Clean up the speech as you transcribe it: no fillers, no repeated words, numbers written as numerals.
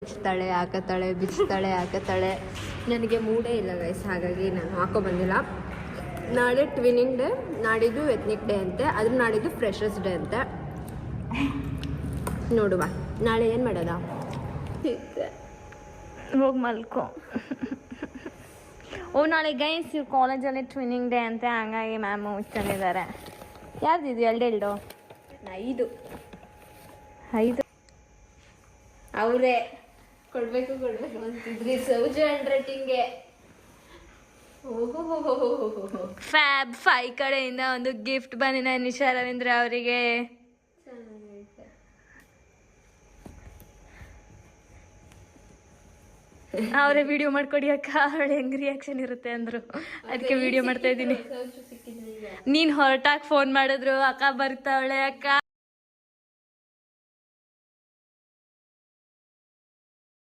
ಬಿಚ್ತಾಳೆ ಹಾಕತ್ತಾಳೆ. ನನಗೆ ಮೂಡೇ ಇಲ್ಲ ಗೈಸ್, ಹಾಗಾಗಿ ನಾನು ಹಾಕೋ ಬಂದಿಲ್ಲ. ನಾಳೆ ಟ್ವಿನಿಂಗ್ ಡೇ, ನಾಡಿದ್ದು ಎತ್ನಿಕ್ ಡೇ ಅಂತೆ, ಅದ್ರ ನಾಡಿದ್ದು ಫ್ರೆಶರ್ಸ್ ಡೇ ಅಂತೆ. ನೋಡುವ ನಾಳೆ ಏನು ಮಾಡೋದ. ಹೋಗಿ ಮಲ್ಕೋ. ಓ ನಾಳೆ ಗೈಸ್ ಇವ್ರು ಕಾಲೇಜಲ್ಲಿ ಟ್ವಿನಿಂಗ್ ಡೇ ಅಂತೆ, ಹಂಗಾಗಿ ಮ್ಯಾಮ್ ಇಟ್ಕೊಂಡಿದ್ದಾರೆ. ಯಾರ್ದಿದು ಎರಡು 5 ಅವರೇ ಕೊಡ್ಬೇಕು ಅಂತಿದ್ರಿ ಸೌಜು ಹ್ಯಾಂಡ್ ರೈಟಿಂಗ್ಗೆ. ಫ್ಯಾಬ್ 5 ಕಡೆಯಿಂದ ಒಂದು ಗಿಫ್ಟ್ ಬಂದಿನ ನಿಶಾ ರವೀಂದ್ರ ಅವರಿಗೆ. ಅವರೇ ವಿಡಿಯೋ ಮಾಡ್ಕೊಡಿ ಅಕ್ಕ, ಅವಳು ಹೆಂಗ್ ರಿಯಾಕ್ಷನ್ ಇರುತ್ತೆ ಅಂದ್ರು, ಅದಕ್ಕೆ ವಿಡಿಯೋ ಮಾಡ್ತಾ ಇದ್ದೀನಿ. ನೀನ್ ಹೊರಟಾಗಿ ಫೋನ್ ಮಾಡಿದ್ರು, ಅಕ್ಕ ಬರ್ತಾವಳೆ ಅಕ್ಕ